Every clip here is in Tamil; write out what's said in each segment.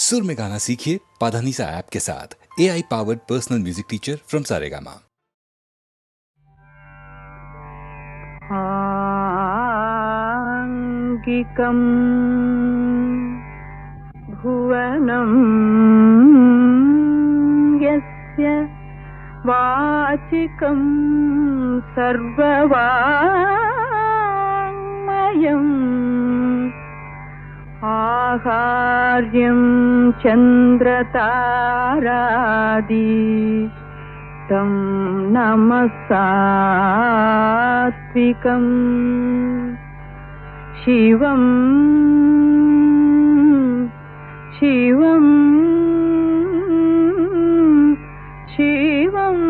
सुर में गाना सीखिए पाधानीसा ऐप के साथ। AI powered personal music teacher from Saregama. आंगिकं भुवनं यस्य वाचिकं सर्ववाङ्मयम् आहार्यं चन्द्रतारादि तं नमः सात्विकं शिवं शिवं शिवम्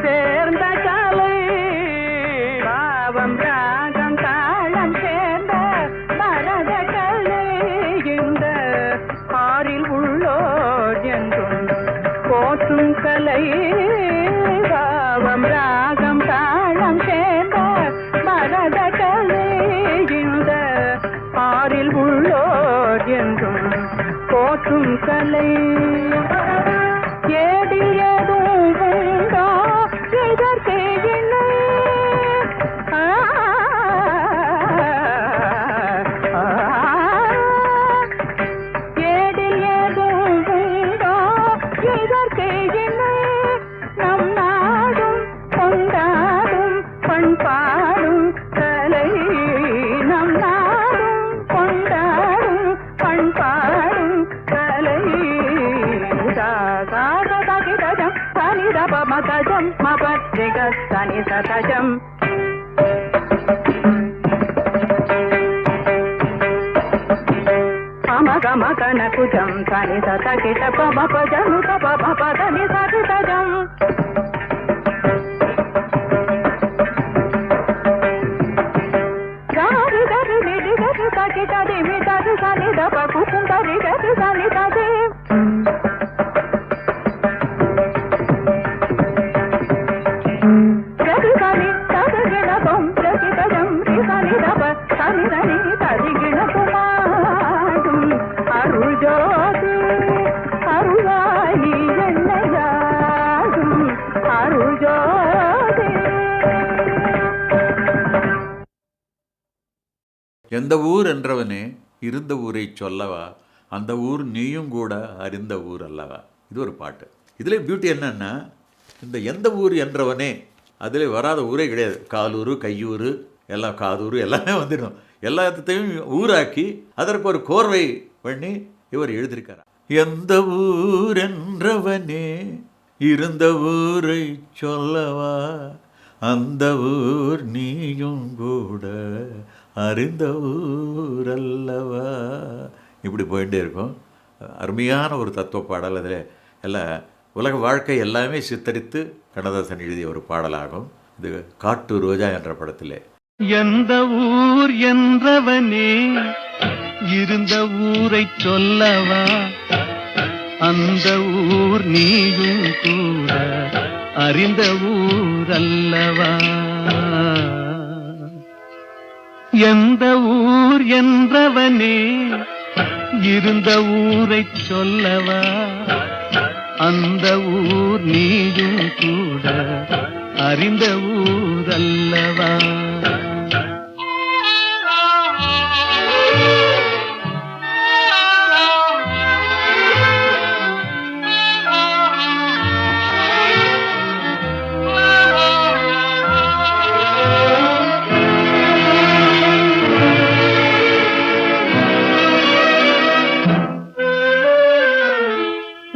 சேர்ந்த காலை பாவம் ராகம் தாளம் சேர்ந்த மரத கலை இந்த ஆறில் உள்ளோர் என்றும் போற்றும் கலை பாவம் ரிகத்தனி சதஜம் గమగన కుజం సని సత కిట పమ పజను పమ పదని సరి సజం గారి గరి నిడి గరి సకిట దిమి తరి సని దప కుకుం గరి గరి సని తది గరి సని తది గిణ బం ప్రతి తజం రి సని దప సని రని తది గిణ కుమా அருஜோதி அருளாயி என்னையாடும் அருஜோதி. எந்த ஊர் என்றவனே இருந்த ஊரை சொல்லவா, அந்த ஊர் நீயும் கூட அறிந்த ஊர் அல்லவா. இது ஒரு பாட்டு. இதில் பியூட்டி என்னன்னா, இந்த எந்த ஊர் என்றவனே அதில் வராத ஊரே கிடையாது. காலூர், கையூர், எல்லாம் காதூர் எல்லாமே வந்துடும். எல்லாத்தையும் ஊராக்கி அதற்கு ஒரு கோர்வை பண்ணி இவர் எழுதியிருக்கார். எந்த ஊர் என்றவனே இருந்த ஊரை சொல்லவா, அந்த ஊர் நீயும் கூட அறிந்த ஊர் அல்லவா. இப்படி போயிட்டே இருக்கும். அருமையான ஒரு தத்துவ பாடல். அதில் எல்லாம் உலக வாழ்க்கை எல்லாமே சித்தரித்து கண்ணதாசன் எழுதிய ஒரு பாடலாகும். இது காட்டு ரோஜா என்ற படத்திலே. எந்த ஊர் என்றவனே இருந்த ஊரை சொல்லவா, அந்த ஊர் நீயும் கூட அறிந்த ஊர் அல்லவா. எந்த ஊர் என்றவனே இருந்த ஊரை சொல்லவா, அந்த ஊர் நீயும் கூட அறிந்த ஊர் அல்லவா.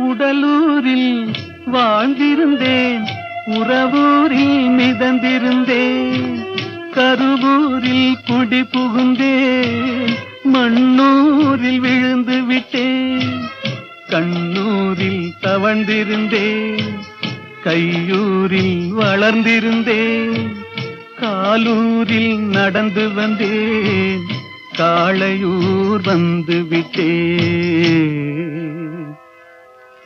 உடலூரில் வாழ்ந்திருந்தேன், உறவூரில் மிதந்திருந்தேன், கருவூரில் குடி புகுந்தேன், மண்ணூரில் விழுந்து விட்டேன், கண்ணூரில் தவழ்ந்திருந்தேன், கையூரில் வளர்ந்திருந்தேன், காலூரில் நடந்து வந்தேன், காளையூர் வந்து விட்டேன்,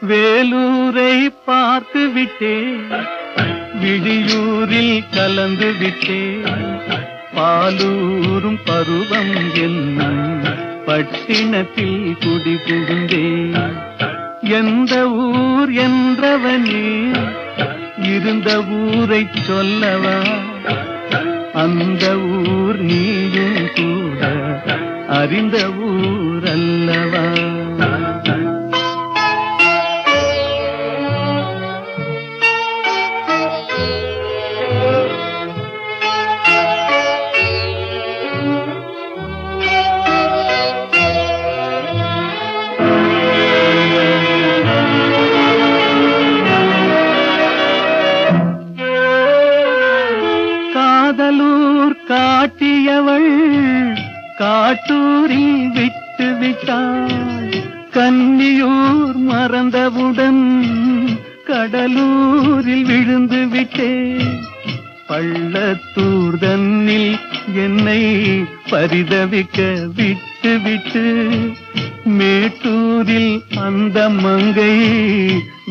வேலூரை பார்த்து விட்டேன், விழியூரில் கலந்து விட்டேன், பாலூரும் பருவம் என்னும் பட்டினத்தில் குடி புகுந்தேன். எந்த ஊர் என்றவனே இருந்த ஊரை சொல்லவா, அந்த ஊர் நீயும் கூட அறிந்த ஊர் அல்லவா. காதலூர் காட்டியவள் காட்டூரில் விட்டு விட்டாள், கன்னியூர் மறந்தவுடன் கடலூரில் விழுந்து விட்டேன், பள்ளத்தூர் தன்னில் என்னை பரிதவிக்க விட்டு விட்டு மேட்டூரில் அந்த மங்கை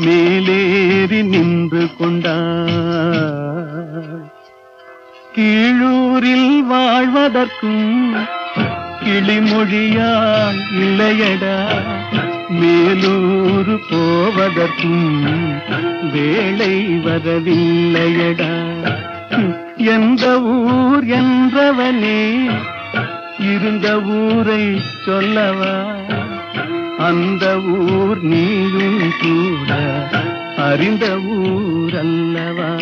மேலேறி நின்று கொண்டாள். கீழூரில் வாழ்வதற்கும் கிளிமொழியால் இல்லையடா, மேலூர் போவதற்கும் வேளை வரவில்லையடா. எந்த ஊர் என்றவனே இருந்த ஊரை சொல்லவா, அந்த ஊர் நீயும் கூட அறிந்த ஊர் அல்லவா.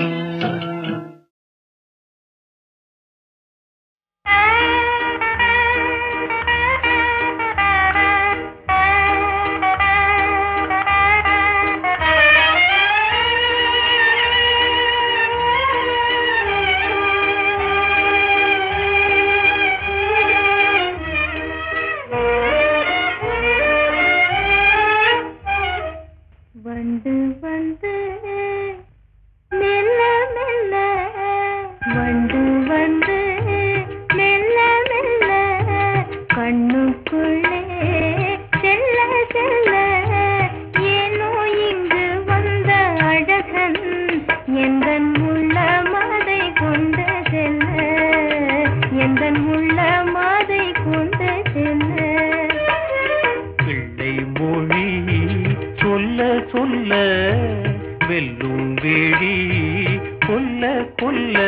கொல்ல கொல்ல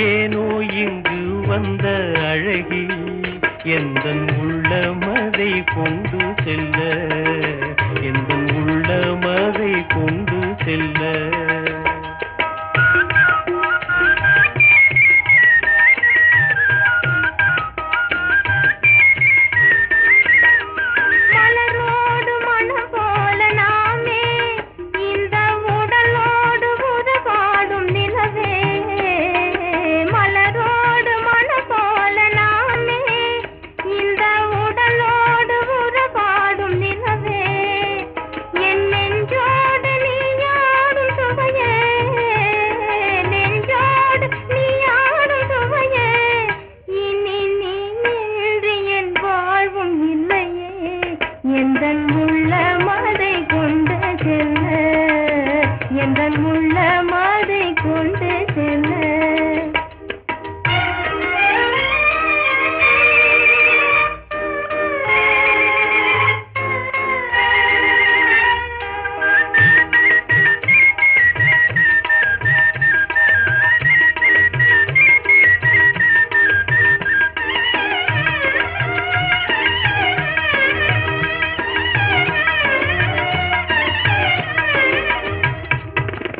ஏனோ இங்கு வந்த அழகி எந்தன் உள்ளமதை கொண்டு செல்ல எந்தன் உள்ளமதை கொண்டு செல்ல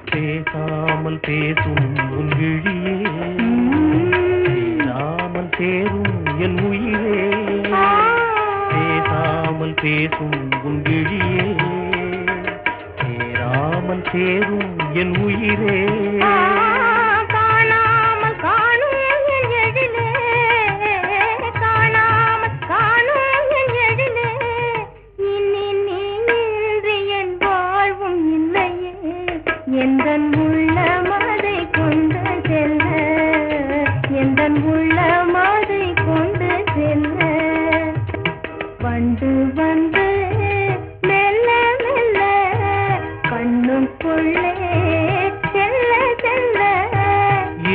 பேசாமல் பேசும் உன் விழியே பேசாமல் சேரும் என் உயிரே பேசாமல் பேசும் உன் விழியே சேராமல் சேரும் என் உயிரே எந்தன் உள்ளமதை கொண்டு செல்ல எந்தன் உள்ளமதை கொண்டு செல்ல வந்து வந்து மெல்ல மெல்ல கண்ணுக்குள்ளே செல்ல செல்ல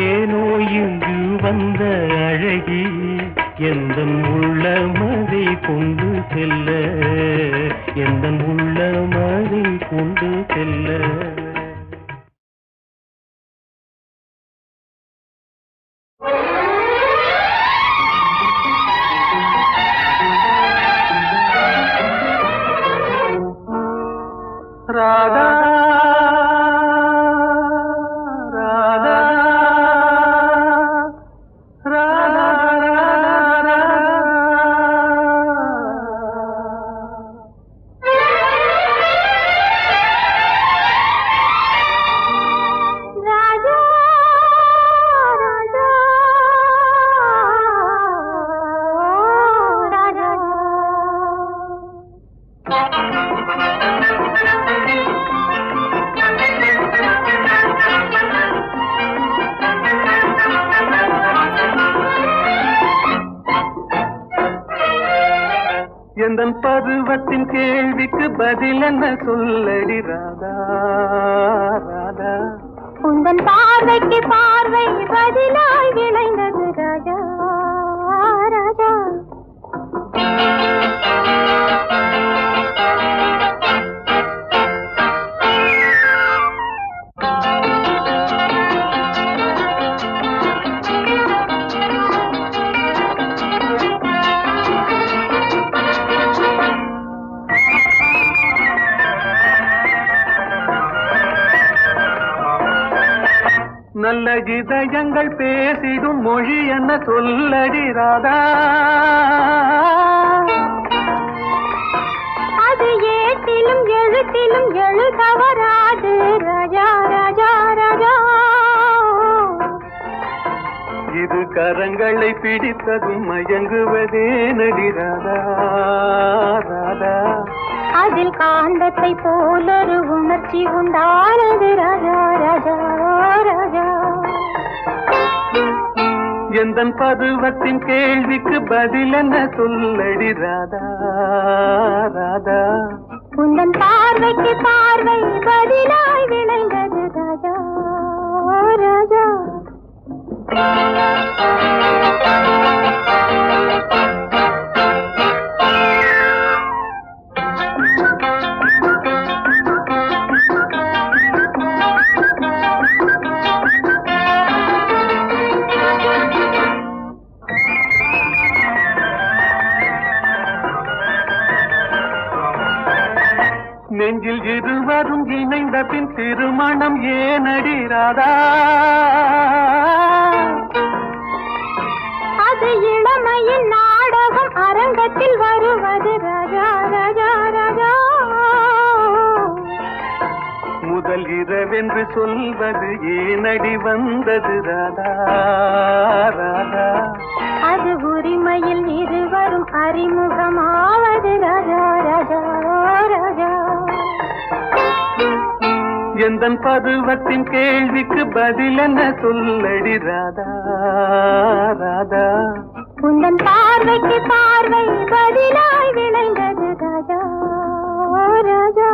ஏனோ இங்கு வந்த அழகி எந்தன் உள்ளமதை கொண்டு செல்ல எந்தன் உள்ளமதை கொண்டு செல்ல ராதா ராதா ராதா எந்தன் பருவத்தின் கேள்விக்கு பதில் என்ன சொல்லடி ராதா ராதா உந்தன் பார்வைக்கு பார்வை பதிலாய் விளைந்தது ராஜா ராஜா நல்ல இதயங்கள் பேசிடும் மொழி என்ன சொல்லடி ராதா அது ஏட்டிலும் எழுத்திலும் எழுதவராது ராஜா ராஜா ராஜா இது கரங்களை பிடித்ததும் மயங்குவதே நடி ராதா ராதா அதில் காந்தத்தை போலொரு உணர்ச்சி உண்டானது ராஜா ராஜா ராஜா எந்தன் பருவத்தின் கேள்விக்கு பதில் என்ன சொல்லடி ராதா ராதா உந்தன் பார்வைக்கு பார்வை பதிலாய் விளைந்தது ராஜா ராஜா நெஞ்சில் இருவரும் இணைந்த பின் திருமணம் ஏனடி ராதா அது இளமையின் நாடகம் அரங்கத்தில் வருவது ராஜா ராஜா ராஜா முதல் இரவென்று சொல்வது ஏனடி வந்தது ராதா ராதா அது உரிமையில் இருவரும் அறிமுகமாவது ராஜா ராஜா ராஜா எந்தன் பருவத்தின் கேள்விக்கு பதில் என்ன சொல்லடி ராதா ராதா உந்தன் பார்வைக்கு பார்வை பதிலாய் விளைந்தது ராஜா ராஜா